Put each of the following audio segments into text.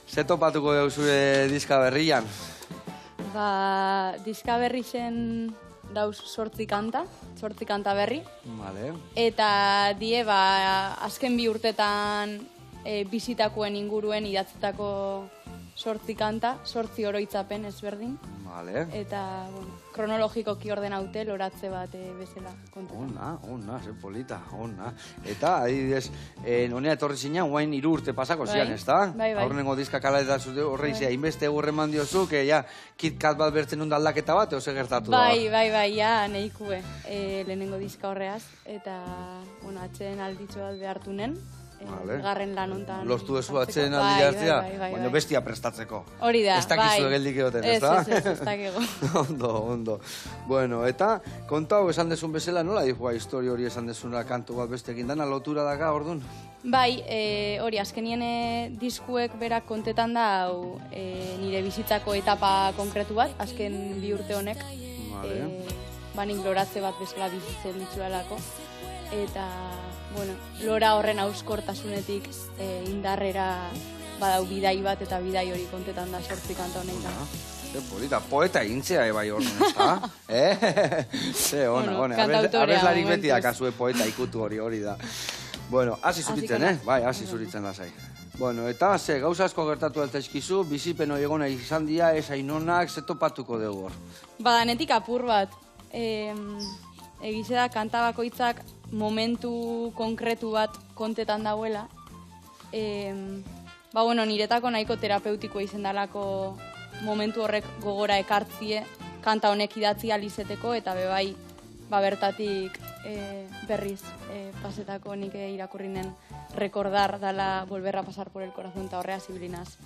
Ze topatuko dugu zure diska berrian? Diska berri zen dauz 8 kanta berri. Vale. Eta die, azken 2 urtetan bizitakoen inguruen idatzetako 8 kanta, 8 oroitzapen ezberdin. Vale. Eta, kronologikoki orden haute, loratze bat bezala kontu. Ona, ze polita, ona. Eta, adibidez, nonea etorri zina, guain 3 urte pasako zian, ez da? Bai. Aurrenengo diska kala eta zute horre izia, inbeste egurre mandiozu, que ja, KitKat bat bertzen dut aldaketa bat, ose gertatu da? Bai, ja, nahikue lehenengo diska horreaz. Eta, atxeden alditxo bat behartu nen. Garren lan ontan. Loztu ezu atzen aldi jartzea? Baina bestia prestatzeko. Hori da, bai. Ez dakizu egeldik egoten, ez da? Ez dakigu. Ondo. Bueno, eta kontau esan dezun bezala, nola dihua histori hori esan dezuna kantu bat bestekin dana, lotura daka, orduan? Bai, hori, azkenien diskuek berak kontetan da, nire bizitzako etapa konkretu bat, azken 2 urte honek. Banik loratze bat bezala bizitzen ditzuelako. Eta, lora horren auskortasunetik indarrera badau bidai bat, eta bidai hori kontetan da 8 kanta honetan. Ze polita, poeta intzea bai orduan, ez da? Ze, ona. Abeslarik beti dakazue poeta ikutu hori da. Bueno, hasi zuritzen, Bai, hasi zuritzen lasai. Bueno, eta ze, gauza asko gertatu altzaizkizu, bizipen hori egona izan dira, esainonak, ze topatuko dugu hor? Badanetik apur bat. Egize da, kanta bakoitzak momentu konkretu bat kontetan dauela. Niretako nahiko terapeutiko izen dalako momentu horrek gogora ekartzie, kanta honek idatzi alizeteko, eta bebai, bertatik berriz pasetako nik irakurrinen rekordar dala volver a pasar por el corazón eta horrea ziblinaz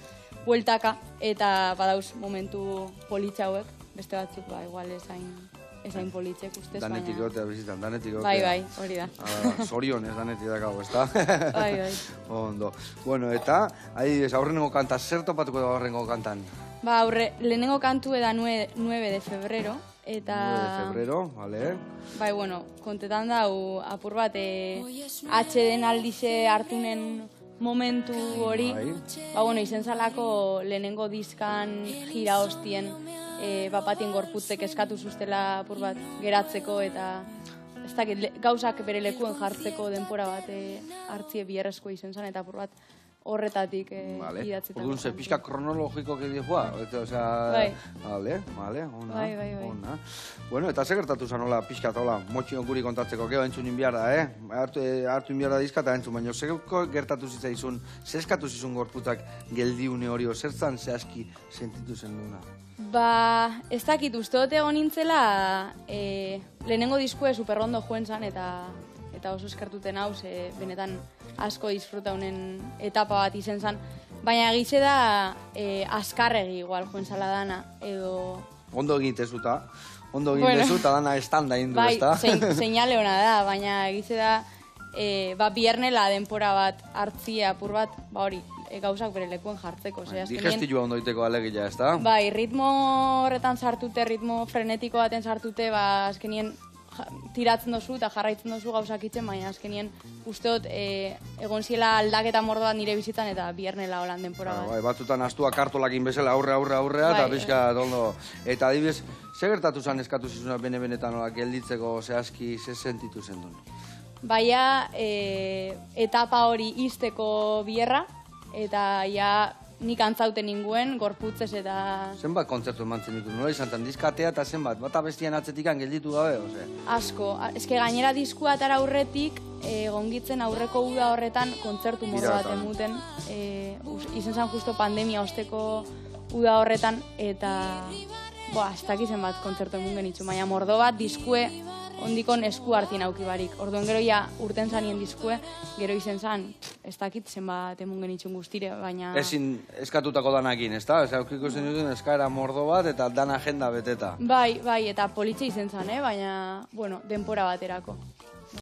bueltaka, eta badauz momentu politxa hauek, beste batzuk igual ezain politxek ustez, baina... Danetik egotea bizitan, danetik egotea. Bai, hori da. Zorion ez danetik dakau, ez da? Bai. Ondo. Bueno, eta, aurrenengo kanta, zer topatuko da aurrenengo kantan? Lehenengo kantu eda 9 de febrero, eta... 9 de febrero, vale. Bai, kontetan da, apur bat, atxeden aldize hartunen momentu hori, izen zalako lehenengo diskan jira hostien, bapatien gorputzek eskatu zuztela apur bat geratzeko, eta ez dakit, gauzak bere lekuen jartzeko denpora bat hartzie bierrezko izen zan, eta apur bat horretatik idatzetako. Orduan, ze pixka kronologiko que dihua? Bai. Vale, ona. Bai. Bueno, eta ze gertatu zan, hola, pixka, hola, motxion guri kontatzeko, geho entzun inbiar da, hartu inbiar da dizka eta entzun, baina ze gertatu zitzaizun, ze eskatu zizun gorputzak geldiune hori, zertzan zehazki sentitu zen duna? Ez dakit, uste dut egon nintzela, lehenengo diskue superrondo joen zan, eta oso eskertuten hau, benetan asko disfruta honen etapa bat izen zan. Baina egize da, azkarregi igual joen zala dana, edo... Ondo egitezuta, dana estanda indu, ez da? Bai, seinale hona da, baina egize da, biernela denpora bat hartzia apur bat, hori, gauzak bere lekuen jartzeko. Digestilua ondo iteko alegila, ez da? Bai, ritmo horretan sartute, ritmo frenetiko baten sartute, azkenien tiratzen dozu eta jarraitzen dozu gauzak itzen, baina azkenien usteot egon ziela aldaketa mordo bat nire bizitzan eta biernela holan denpora bat. Bai, batzutan astuak kartolakin bezala aurrea, eta pixka ondo. Eta adibidez, ze gertatu zan eskatu zizuna bene-benetan gelditzeko zehazki, ze sentitu zen duen? Baina etapa hori izteko bierra, eta nik antzauten ninguen, gorputzez eta... Zenbat kontzertu emantzen ditu, nola izan tan diskatea eta zenbat? Bata bestian atzetikan gelditu gabe, ose? Asko. Eske gainera diskua atara aurretik, gongitzen aurreko uda horretan kontzertu modu bat emuten. Izen zan justo pandemia osteko uda horretan, eta... ez dakizen bat kontzertu emun genitzu, baina mordo bat diskue ondikon esku hartin aukibarik. Orduan gero urten zanien diskue, gero izen zan, ez dakit zenbat emun genitzun guztire, baina... Ezin eskatutako danakin, ez da? Ez aukiko zen duten eskaera mordo bat eta dan agenda beteta. Bai, eta politxe izen zan, baina, denpora baterako.